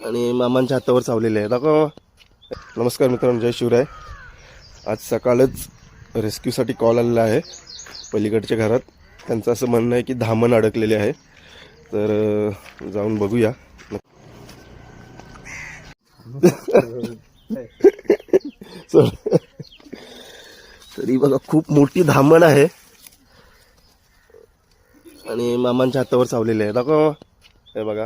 आणि मामांच्या हातावर चावलेले आहे. दाखव. नमस्कार मित्रांनो, जय शिवराय. आज सकाळच रेस्क्यूसाठी कॉल आलेला आहे पलीकडच्या घरात. त्यांचं असं म्हणणं आहे की धामण अडकलेले आहे, तर जाऊन बघूया. तरी बघा खूप मोठी धामण आहे आणि मामांच्या हातावर चावलेले आहे. दाखव. हे बघा,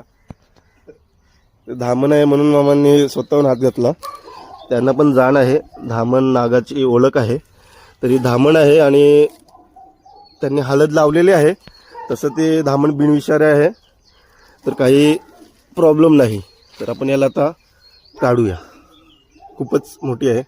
धामण आहे म्हणून मामांनी स्वतःहून हात घातला. त्यांना पण जाण आहे, धामण नागाची ओळख आहे. तरी धामण आहे आणि त्यांनी हळद लावलेली आहे. तसं ते धामण बिनविषारी आहे, तर काही प्रॉब्लेम नाही. तर आपण याला आता काढूया. खूपच मोठी आहे.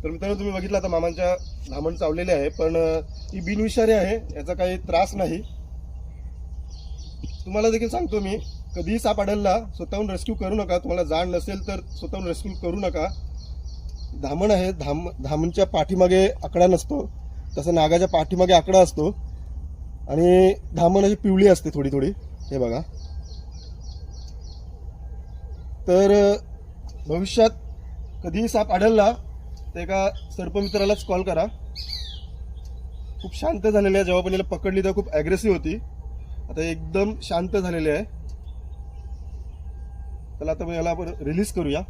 तर मित्रांनो, तुम्ही बघितलं आता मामांच्या धामण चावलेले आहे, पण ही बिनविषारी आहे, याचा काही त्रास नाही. तुम्हाला देखील सांगतो मी, कधीही साप आढळला स्वतःहून रेस्क्यू करू नका. तुम्हाला जाण नसेल तर स्वतःहून रेस्क्यू करू नका. धामण आहे, धामणच्या पाठीमागे आकडा नसतो, तसं नागाच्या पाठीमागे आकडा असतो. आणि धामण अशी पिवळी असते थोडी थोडी, हे बघा. तर भविष्यात कधीही साप आढळला तर एका सर्पमित्रालाच कॉल करा. खूप शांत झालेले आहे. जेव्हा पण याला पकडली तेव्हा खूप ॲग्रेसिव्ह होती, आता एकदम शांत झालेले आहे. त्याला आता याला आपण रिलीज करूया.